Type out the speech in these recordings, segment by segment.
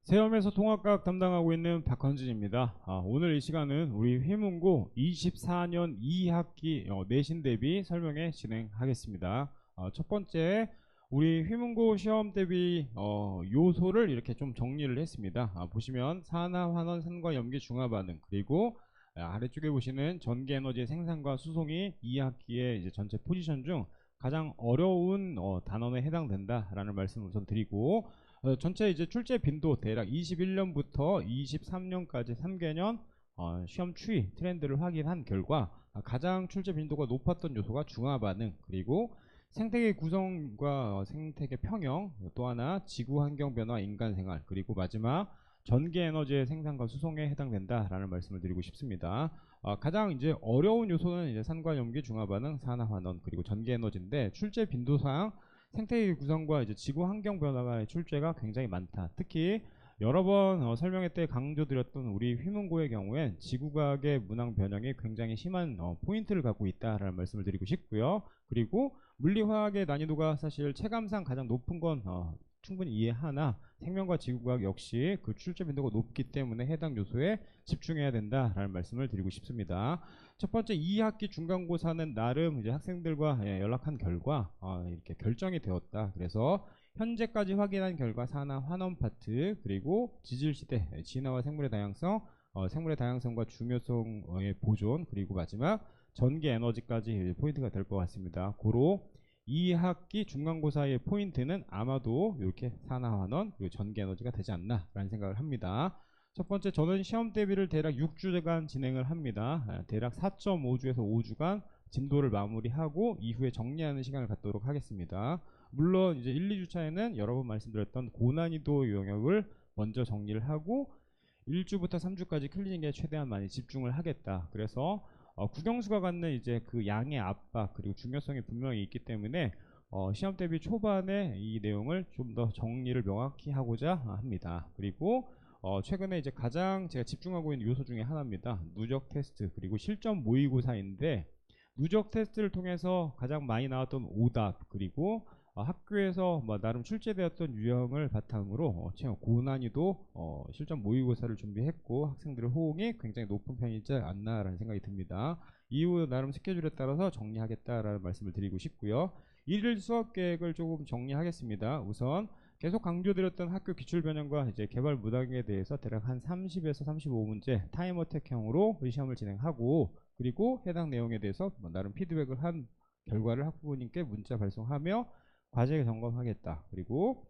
세험에서 통합과학 담당하고 있는 박헌진입니다. 오늘 이 시간은 우리 휘문고 24년 2학기 내신 대비 설명회 진행하겠습니다. 첫 번째, 우리 휘문고 시험 대비 요소를 이렇게 좀 정리를 했습니다. 보시면 산화, 환원, 산과 염기, 중화 반응, 그리고 아래쪽에 보시는 전기 에너지 생산과 수송이 2학기의 이제 전체 포지션 중 가장 어려운 단원에 해당된다라는 말씀을 우선 드리고, 전체 이제 출제 빈도 대략 21년부터 23년까지 3개년 시험 추이 트렌드를 확인한 결과 가장 출제 빈도가 높았던 요소가 중화 반응, 그리고 생태계 구성과 생태계 평형, 또 하나 지구 환경 변화, 인간 생활, 그리고 마지막 전기 에너지의 생산과 수송에 해당된다라는 말씀을 드리고 싶습니다. 가장 이제 어려운 요소는 이제 산과 염기, 중화 반응, 산화 환원, 그리고 전기 에너지인데, 출제 빈도상 생태계 구성과 이제 지구 환경 변화가 출제가 굉장히 많다. 특히 여러 번 설명회 때 강조드렸던 우리 휘문고의 경우엔 지구과학의 문항 변형이 굉장히 심한 포인트를 갖고 있다라는 말씀을 드리고 싶고요. 그리고 물리화학의 난이도가 사실 체감상 가장 높은 건 충분히 이해하나, 생명과 지구과학 역시 그 출제 빈도가 높기 때문에 해당 요소에 집중해야 된다라는 말씀을 드리고 싶습니다. 첫 번째, 2학기 중간고사는 나름 이제 학생들과 연락한 결과 이렇게 결정이 되었다. 그래서 현재까지 확인한 결과 산화 환원 파트, 그리고 지질시대, 진화와 생물의 다양성, 생물의 다양성과 중요성의 보존, 그리고 마지막 전기 에너지까지 포인트가 될 것 같습니다. 고로 2학기 중간고사의 포인트는 아마도 이렇게 산화 환원, 그리고 전기 에너지가 되지 않나 라는 생각을 합니다. 첫 번째, 저는 시험 대비를 대략 6주간 진행을 합니다. 대략 4.5주에서 5주간 진도를 마무리하고 이후에 정리하는 시간을 갖도록 하겠습니다. 물론 이제 1, 2주차에는 여러 번 말씀드렸던 고난이도 영역을 먼저 정리를 하고 1주부터 3주까지 클리닉에 최대한 많이 집중을 하겠다. 그래서 국영수가 갖는 이제 그 양의 압박, 그리고 중요성이 분명히 있기 때문에 시험 대비 초반에 이 내용을 좀 더 정리를 명확히 하고자 합니다. 그리고 최근에 이제 가장 제가 집중하고 있는 요소 중에 하나입니다. 누적 테스트, 그리고 실전 모의고사인데, 누적 테스트를 통해서 가장 많이 나왔던 오답, 그리고 학교에서 나름 출제되었던 유형을 바탕으로 고난이도 실전 모의고사를 준비했고, 학생들의 호응이 굉장히 높은 편이지 않나라는 생각이 듭니다. 이후 나름 스케줄에 따라서 정리하겠다라는 말씀을 드리고 싶고요. 일일 수업 계획을 조금 정리하겠습니다. 우선 계속 강조드렸던 학교 기출 변형과 이제 개발 문항에 대해서 대략 한 30에서 35문제 타임어택형으로 시험을 진행하고, 그리고 해당 내용에 대해서 나름 피드백을 한 결과를 학부모님께 문자 발송하며 과제 점검하겠다. 그리고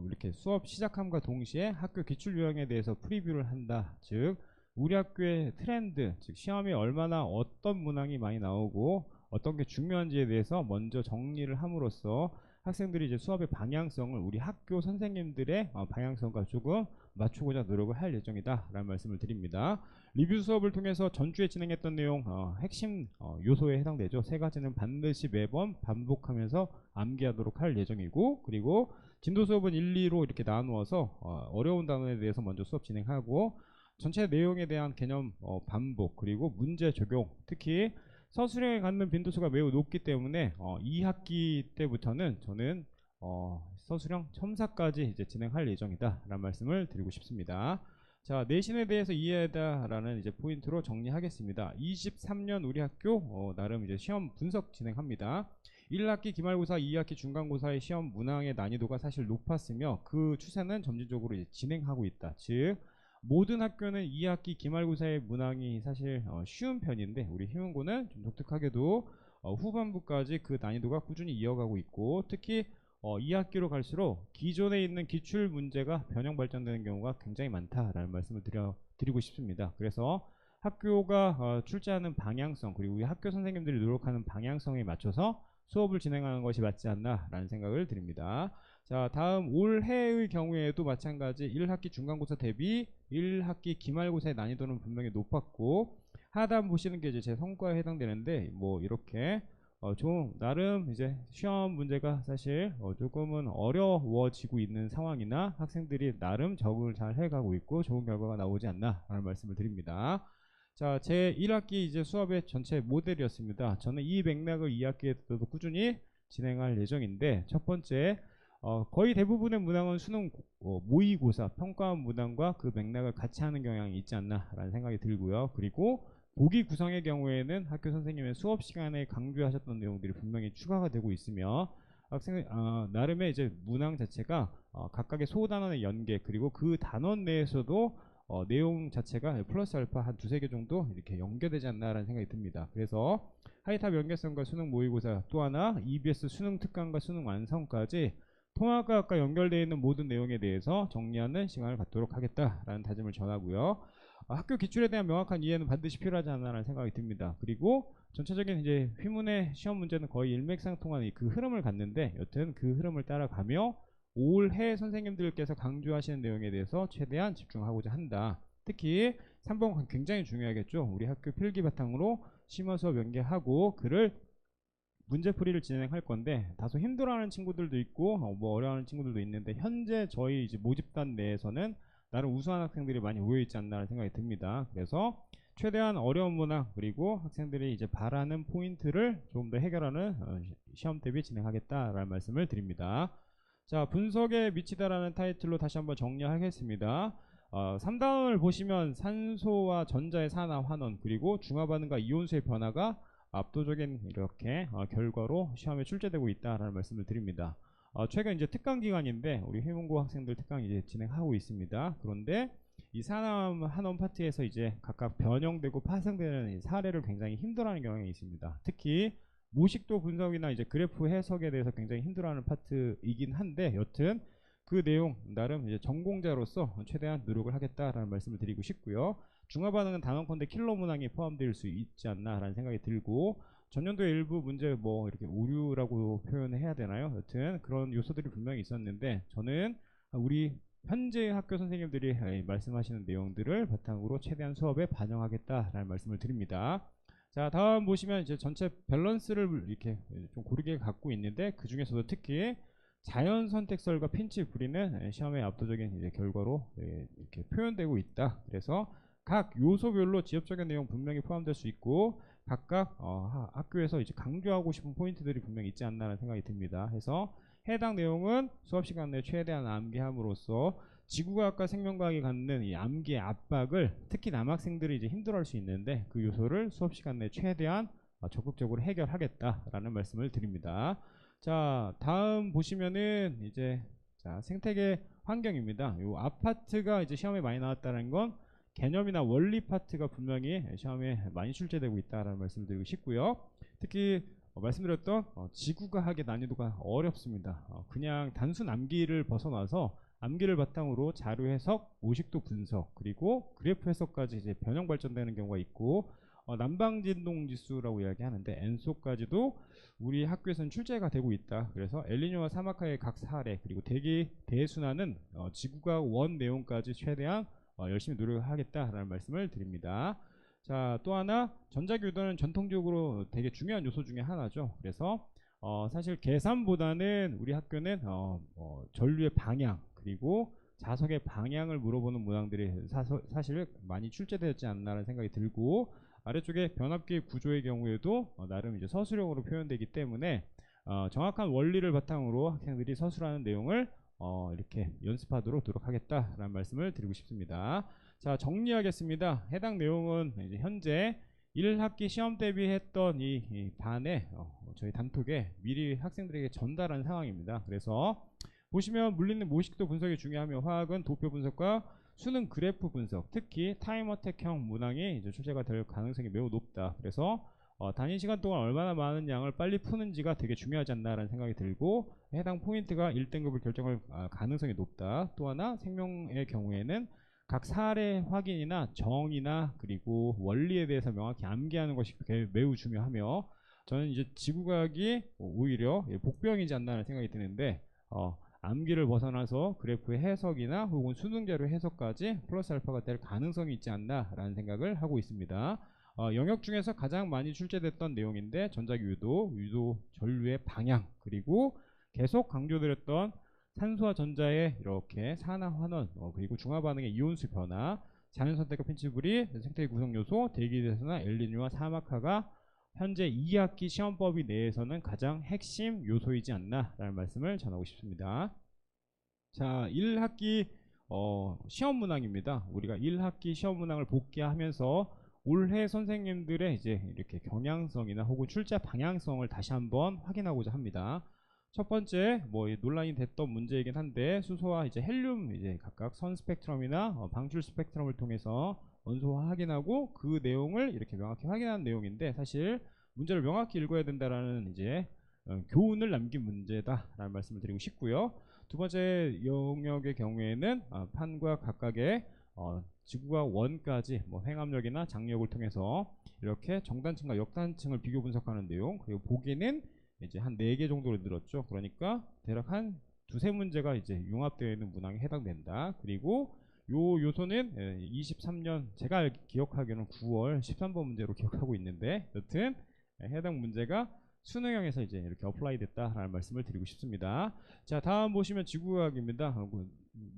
이렇게 수업 시작함과 동시에 학교 기출 유형에 대해서 프리뷰를 한다. 즉 우리 학교의 트렌드, 즉 시험에 얼마나 어떤 문항이 많이 나오고 어떤 게 중요한지에 대해서 먼저 정리를 함으로써 학생들이 이제 수업의 방향성을 우리 학교 선생님들의 방향성과 조금 맞추고자 노력을 할 예정이다 라는 말씀을 드립니다. 리뷰 수업을 통해서 전주에 진행했던 내용 핵심 요소에 해당되죠. 세 가지는 반드시 매번 반복하면서 암기하도록 할 예정이고, 그리고 진도 수업은 1, 2로 이렇게 나누어서 어려운 단원에 대해서 먼저 수업 진행하고, 전체 내용에 대한 개념 반복, 그리고 문제 적용, 특히 서술형에 갖는 빈도수가 매우 높기 때문에 2학기 때부터는 저는 서술형 첨삭까지 이제 진행할 예정이다 라는 말씀을 드리고 싶습니다. 자, 내신에 대해서 이해하다라는 이제 포인트로 정리하겠습니다. 23년 우리 학교 나름 이제 시험 분석 진행합니다. 1학기 기말고사, 2학기 중간고사의 시험 문항의 난이도가 사실 높았으며 그 추세는 점진적으로 이제 진행하고 있다. 즉 모든 학교는 2학기 기말고사의 문항이 사실 쉬운 편인데, 우리 휘문고는 좀 독특하게도 후반부까지 그 난이도가 꾸준히 이어가고 있고, 특히 2학기로 갈수록 기존에 있는 기출 문제가 변형 발전되는 경우가 굉장히 많다라는 말씀을 드리고 싶습니다. 그래서 학교가 출제하는 방향성, 그리고 우리 학교 선생님들이 노력하는 방향성에 맞춰서 수업을 진행하는 것이 맞지 않나라는 생각을 드립니다. 자, 다음 올해의 경우에도 마찬가지 1학기 중간고사 대비 1학기 기말고사의 난이도는 분명히 높았고, 하단 보시는 게 이제 제 성과에 해당되는데, 뭐 이렇게 좀 나름 이제 시험 문제가 사실 조금은 어려워지고 있는 상황이나 학생들이 나름 적응을 잘 해가고 있고 좋은 결과가 나오지 않나 라는 말씀을 드립니다. 자, 제 1학기 이제 수업의 전체 모델이었습니다. 저는 이 맥락을 2학기에도 꾸준히 진행할 예정인데, 첫 번째 거의 대부분의 문항은 수능 모의고사 평가원 문항과 그 맥락을 같이 하는 경향이 있지 않나라는 생각이 들고요. 그리고 보기 구성의 경우에는 학교 선생님의 수업 시간에 강조하셨던 내용들이 분명히 추가가 되고 있으며 학생 나름의 이제 문항 자체가 각각의 소단원의 연계 그리고 그 단원 내에서도 내용 자체가 플러스 알파 한 두세 개 정도 이렇게 연계되지 않나라는 생각이 듭니다. 그래서 하이탑 연계성과 수능 모의고사 또 하나 EBS 수능 특강과 수능 완성까지 통합과학과 연결되어 있는 모든 내용에 대해서 정리하는 시간을 갖도록 하겠다라는 다짐을 전하고요. 학교 기출에 대한 명확한 이해는 반드시 필요하지 않나라는 생각이 듭니다. 그리고 전체적인 이제 휘문의 시험 문제는 거의 일맥상통한 그 흐름을 갖는데 여튼 그 흐름을 따라가며 올해 선생님들께서 강조하시는 내용에 대해서 최대한 집중하고자 한다. 특히 3번 굉장히 중요하겠죠. 우리 학교 필기 바탕으로 심화 수업 연계하고 그를 문제풀이를 진행할 건데 다소 힘들어하는 친구들도 있고 뭐 어려워하는 친구들도 있는데 현재 저희 이제 모집단 내에서는 나름 우수한 학생들이 많이 모여있지 않나라는 생각이 듭니다. 그래서 최대한 어려운 문항 그리고 학생들이 이제 바라는 포인트를 좀 더 해결하는 시험 대비 진행하겠다라는 말씀을 드립니다. 자, 분석에 미치다라는 타이틀로 다시 한번 정리하겠습니다. 3단원을 보시면 산소와 전자의 산화 환원 그리고 중화 반응과 이온수의 변화가 압도적인 이렇게 결과로 시험에 출제되고 있다라는 말씀을 드립니다. 최근 이제 특강 기간인데 우리 휘문고 학생들 특강 이제 진행하고 있습니다. 그런데 이 산화 환원 파트에서 이제 각각 변형되고 파생되는 이 사례를 굉장히 힘들어하는 경향이 있습니다. 특히 모식도 분석이나 이제 그래프 해석에 대해서 굉장히 힘들어하는 파트이긴 한데 여튼 그 내용 나름 이제 전공자로서 최대한 노력을 하겠다라는 말씀을 드리고 싶고요. 중화 반응은 단언컨대 킬러 문항이 포함될 수 있지 않나라는 생각이 들고 전년도의 일부 문제 뭐 이렇게 오류라고 표현해야 되나요? 여튼 그런 요소들이 분명히 있었는데 저는 우리 현재 학교 선생님들이 말씀하시는 내용들을 바탕으로 최대한 수업에 반영하겠다라는 말씀을 드립니다. 자, 다음 보시면 이제 전체 밸런스를 이렇게 좀 고르게 갖고 있는데 그 중에서도 특히 자연 선택설과 핀치 불이는 시험의 압도적인 이제 결과로 이렇게 표현되고 있다. 그래서 각 요소별로 지엽적인 내용 분명히 포함될 수 있고 각각 학교에서 이제 강조하고 싶은 포인트들이 분명히 있지 않나라는 생각이 듭니다. 해서 해당 내용은 수업 시간 내에 최대한 암기함으로써 지구과학과 생명과학이 갖는 이 암기의 압박을 특히 남학생들이 이제 힘들어할 수 있는데 그 요소를 수업 시간 내에 최대한 적극적으로 해결하겠다라는 말씀을 드립니다. 자, 다음 보시면은 이제 자, 생태계 환경입니다. 요 아파트가 이제 시험에 많이 나왔다는 건 개념이나 원리 파트가 분명히 시험에 많이 출제되고 있다라는 말씀을 드리고 싶고요. 특히 말씀드렸던 지구과학의 난이도가 어렵습니다. 그냥 단순 암기를 벗어나서 암기를 바탕으로 자료 해석, 모식도 분석, 그리고 그래프 해석까지 이제 변형 발전되는 경우가 있고 난방진동 지수라고 이야기하는데 엔소까지도 우리 학교에서는 출제가 되고 있다. 그래서 엘니뇨와 사막화의 각 사례 그리고 대기 대순환은 지구과학 원 내용까지 최대한 열심히 노력하겠다라는 말씀을 드립니다. 자, 또 하나 전자교도는 전통적으로 되게 중요한 요소 중에 하나죠. 그래서 사실 계산보다는 우리 학교는 전류의 방향 그리고 자석의 방향을 물어보는 문항들이 사실 많이 출제되었지 않나라는 생각이 들고 아래쪽에 변압기 구조의 경우에도 나름 이제 서술형으로 표현되기 때문에 정확한 원리를 바탕으로 학생들이 서술하는 내용을 이렇게 연습하도록 노력하겠다라는 말씀을 드리고 싶습니다. 자, 정리하겠습니다. 해당 내용은 이제 현재 1학기 시험 대비했던 이 반에 저희 단톡에 미리 학생들에게 전달한 상황입니다. 그래서 보시면 물리는 모식도 분석이 중요하며 화학은 도표 분석과 수능 그래프 분석, 특히 타임 어택형 문항이 이제 출제가 될 가능성이 매우 높다. 그래서 단위 시간 동안 얼마나 많은 양을 빨리 푸는지가 되게 중요하지 않나라는 생각이 들고 해당 포인트가 1등급을 결정할 가능성이 높다. 또 하나 생명의 경우에는 각 사례 확인이나 정의나 그리고 원리에 대해서 명확히 암기하는 것이 매우 중요하며 저는 이제 지구과학이 오히려 복병이지 않나라는 생각이 드는데 암기를 벗어나서 그래프의 해석이나 혹은 수능자료 해석까지 플러스 알파가 될 가능성이 있지 않나라는 생각을 하고 있습니다. 영역 중에서 가장 많이 출제됐던 내용인데 전자유도, 유도 전류의 방향 그리고 계속 강조드렸던 산소와 전자의 이렇게 산화 환원 그리고 중화 반응의 이온수 변화 자연 선택과 핀치불이 생태계 구성 요소 대기대소나 엘니뇨와 사막화가 현재 2학기 시험법이 내에서는 가장 핵심 요소이지 않나라는 말씀을 전하고 싶습니다. 자, 1학기 시험 문항입니다. 우리가 1학기 시험 문항을 복귀하면서 올해 선생님들의 이제 이렇게 경향성이나 혹은 출제 방향성을 다시 한번 확인하고자 합니다. 첫 번째 논란이 됐던 문제이긴 한데 수소와 이제 헬륨 이제 각각 선 스펙트럼이나 방출 스펙트럼을 통해서 원소화 확인하고 그 내용을 이렇게 명확히 확인하는 내용인데 사실 문제를 명확히 읽어야 된다라는 이제 교훈을 남긴 문제다라는 말씀을 드리고 싶고요. 두 번째 영역의 경우에는 판과 각각의 지구와 원까지 횡압력이나 장력을 통해서 이렇게 정단층과 역단층을 비교 분석하는 내용, 그리고 보기는 이제 한 4개 정도로 늘었죠. 그러니까 대략 한 두세 문제가 이제 융합되어 있는 문항에 해당된다. 그리고 요 요소는 23년 제가 기억하기로는 9월 13번 문제로 기억하고 있는데 여튼 해당 문제가 수능형에서 이제 이렇게 어플라이 됐다라는 말씀을 드리고 싶습니다. 자, 다음 보시면 지구과학입니다.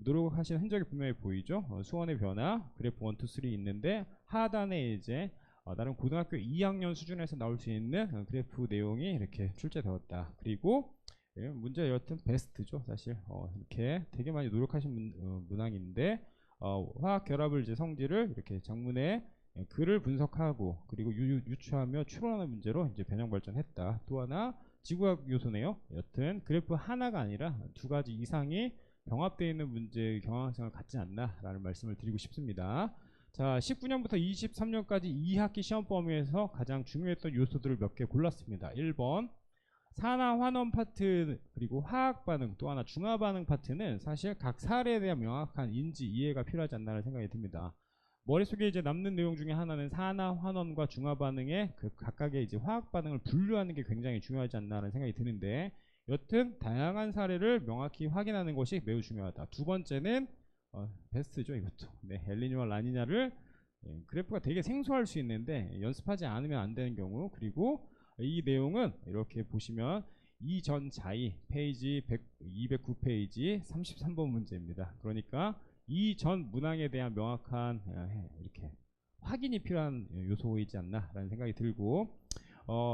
노력하시는 흔적이 분명히 보이죠. 수원의 변화 그래프 1, 2, 3 있는데 하단에 이제 나름 고등학교 2학년 수준에서 나올 수 있는 그래프 내용이 이렇게 출제되었다. 그리고 문제 여튼 베스트죠. 사실 이렇게 되게 많이 노력하신 문항인데 화학 결합을 이제 성질을 이렇게 장문에 글을 분석하고 그리고 유추하며 추론하는 문제로 이제 변형 발전했다. 또 하나 지구과학 요소네요. 여튼 그래프 하나가 아니라 2가지 이상이 병합되어 있는 문제의 경향성을 갖지 않나라는 말씀을 드리고 싶습니다. 자, 19년부터 23년까지 2학기 시험 범위에서 가장 중요했던 요소들을 몇 개 골랐습니다. 1번 산화 환원 파트 그리고 화학 반응 또 하나 중화 반응 파트는 사실 각 사례에 대한 명확한 인지 이해가 필요하지 않나라는 생각이 듭니다. 머릿속에 이제 남는 내용 중에 하나는 산화 환원과 중화 반응의 그 각각의 이제 화학 반응을 분류하는 게 굉장히 중요하지 않나라는 생각이 드는데 여튼 다양한 사례를 명확히 확인하는 것이 매우 중요하다. 두 번째는 베스트죠 이것도. 네, 엘니뇨와 라니냐를 그래프가 되게 생소할 수 있는데 연습하지 않으면 안 되는 경우, 그리고 이 내용은 이렇게 보시면 이전 자이 페이지 209페이지 33번 문제입니다. 그러니까 이전 문항에 대한 명확한 이렇게 확인이 필요한 요소이지 않나라는 생각이 들고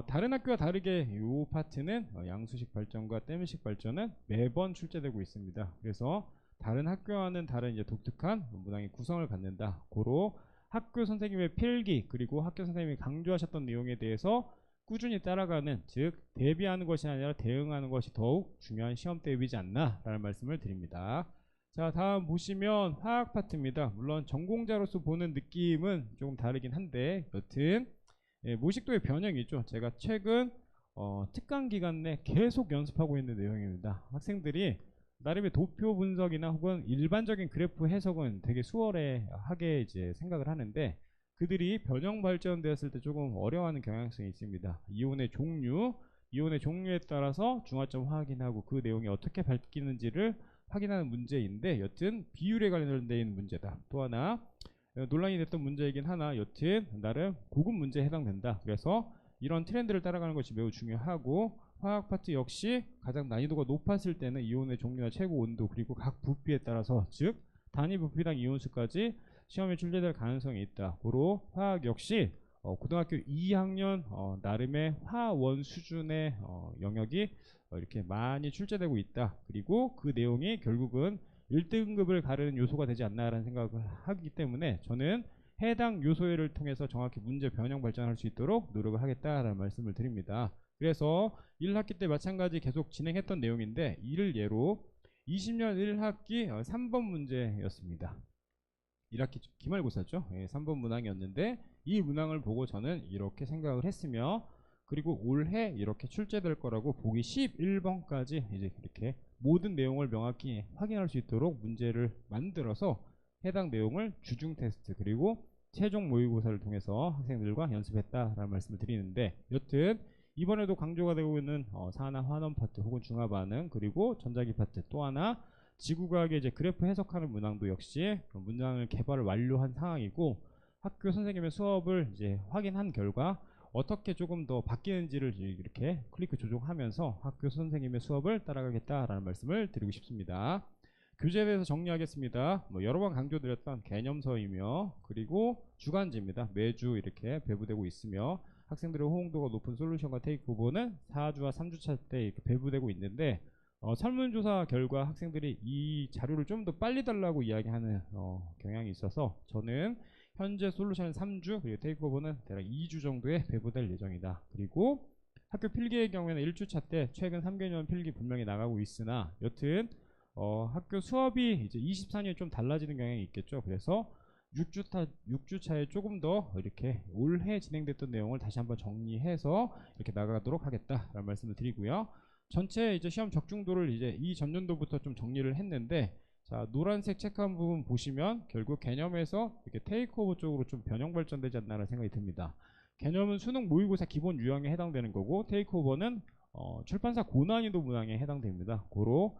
다른 학교와 다르게 이 파트는 양수식 발전과 떼물식 발전은 매번 출제되고 있습니다. 그래서 다른 학교와는 다른 이제 독특한 문항의 구성을 갖는다. 고로 학교 선생님의 필기 그리고 학교 선생님이 강조하셨던 내용에 대해서 꾸준히 따라가는, 즉 대비하는 것이 아니라 대응하는 것이 더욱 중요한 시험 대비지 않나라는 말씀을 드립니다. 자, 다음 보시면 화학 파트입니다. 물론 전공자로서 보는 느낌은 조금 다르긴 한데 여튼 모식도의 변형이죠. 제가 최근 특강 기간 내 계속 연습하고 있는 내용입니다. 학생들이 나름의 도표 분석이나 혹은 일반적인 그래프 해석은 되게 수월하게 이제 생각을 하는데 그들이 변형 발전되었을 때 조금 어려워하는 경향성이 있습니다. 이온의 종류에 따라서 중화점 확인하고 그 내용이 어떻게 바뀌는지를 확인하는 문제인데 여튼 비율에 관련되어 있는 문제다. 또 하나 논란이 됐던 문제이긴 하나 여튼 나름 고급 문제에 해당된다. 그래서 이런 트렌드를 따라가는 것이 매우 중요하고 화학 파트 역시 가장 난이도가 높았을 때는 이온의 종류나 최고 온도 그리고 각 부피에 따라서 즉 단위 부피당 이온수까지 시험에 출제될 가능성이 있다. 고로 화학 역시 고등학교 2학년 나름의 화원 수준의 영역이 이렇게 많이 출제되고 있다. 그리고 그 내용이 결국은 1등급을 가르는 요소가 되지 않나라는 생각을 하기 때문에 저는 해당 요소를 통해서 정확히 문제 변형 발전할 수 있도록 노력을 하겠다라는 말씀을 드립니다. 그래서 1학기 때 마찬가지 계속 진행했던 내용인데 이를 예로 20년 1학기 3번 문제였습니다. 1학기 기말고사죠. 3번 문항이었는데 이 문항을 보고 저는 이렇게 생각을 했으며 그리고 올해 이렇게 출제될 거라고 보기 11번까지 이제 이렇게 모든 내용을 명확히 확인할 수 있도록 문제를 만들어서 해당 내용을 주중 테스트 그리고 최종 모의고사를 통해서 학생들과 연습했다라는 말씀을 드리는데 여튼 이번에도 강조가 되고 있는 산화 환원 파트 혹은 중화 반응 그리고 전자기 파트 또 하나 지구과학의 이제 그래프 해석하는 문항도 역시 문항을 개발을 완료한 상황이고 학교 선생님의 수업을 이제 확인한 결과 어떻게 조금 더 바뀌는지를 이렇게 클릭 조정하면서 학교 선생님의 수업을 따라가겠다라는 말씀을 드리고 싶습니다. 교재에 대해서 정리하겠습니다. 여러 번 강조드렸던 개념서이며 그리고 주간지입니다. 매주 이렇게 배부되고 있으며 학생들의 호응도가 높은 솔루션과 테이크오버는 4주와 3주차 때 이렇게 배부되고 있는데 설문조사 결과 학생들이 이 자료를 좀 더 빨리 달라고 이야기하는 경향이 있어서 저는 현재 솔루션은 3주 그리고 테이크오버는 대략 2주 정도에 배부될 예정이다. 그리고 학교 필기의 경우에는 1주차 때 최근 3개년 필기 분명히 나가고 있으나 여튼 학교 수업이 이제 24년에 좀 달라지는 경향이 있겠죠. 그래서 6주차에 조금 더 이렇게 올해 진행됐던 내용을 다시 한번 정리해서 이렇게 나가도록 하겠다라는 말씀을 드리고요. 전체 이제 시험 적중도를 이제 이 전년도부터 좀 정리를 했는데, 자, 노란색 체크한 부분 보시면 결국 개념에서 이렇게 테이크오버 쪽으로 좀 변형 발전되지 않나라는 생각이 듭니다. 개념은 수능 모의고사 기본 유형에 해당되는 거고, 테이크오버는 출판사 고난이도 문항에 해당됩니다. 고로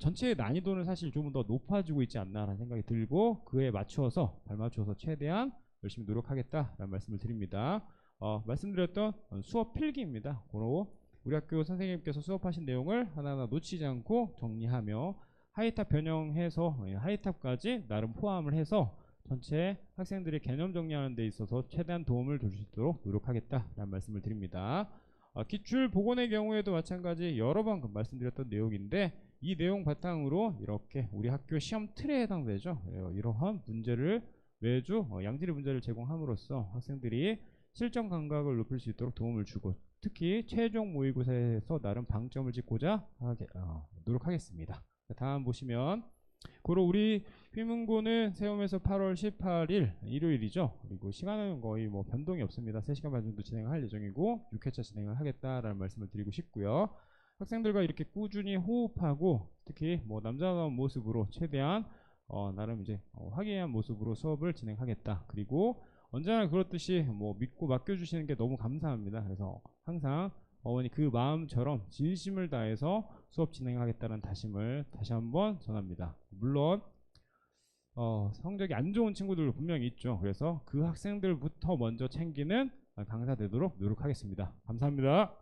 전체의 난이도는 사실 조금 더 높아지고 있지 않나라는 생각이 들고, 그에 맞추어서 발맞추어서 최대한 열심히 노력하겠다라는 말씀을 드립니다. 말씀드렸던 수업 필기입니다. 고로 우리 학교 선생님께서 수업하신 내용을 하나하나 놓치지 않고 정리하며 하이탑 변형해서 하이탑까지 나름 포함을 해서 전체 학생들의 개념 정리하는 데 있어서 최대한 도움을 줄 수 있도록 노력하겠다라는 말씀을 드립니다. 기출 보건의 경우에도 마찬가지 여러 번 말씀드렸던 내용인데, 이 내용 바탕으로 이렇게 우리 학교 시험 틀에 해당되죠. 이러한 문제를 매주 양질의 문제를 제공함으로써 학생들이 실전 감각을 높일 수 있도록 도움을 주고, 특히 최종 모의고사에서 나름 방점을 찍고자 노력하겠습니다. 다음 보시면 고로 우리 휘문고는 세움에서 8월 18일 일요일이죠. 그리고 시간은 거의 뭐 변동이 없습니다. 3시간 반 정도 진행할 예정이고 6회차 진행을 하겠다라는 말씀을 드리고 싶고요. 학생들과 이렇게 꾸준히 호흡하고 특히 뭐 남자다운 모습으로 최대한 나름 이제 화기애애한 모습으로 수업을 진행하겠다. 그리고 언제나 그렇듯이 뭐 믿고 맡겨주시는 게 너무 감사합니다. 그래서 항상 어머니 그 마음처럼 진심을 다해서 수업 진행하겠다는 다짐을 다시 한번 전합니다. 물론 성적이 안 좋은 친구들도 분명히 있죠. 그래서 그 학생들부터 먼저 챙기는 강사 되도록 노력하겠습니다. 감사합니다.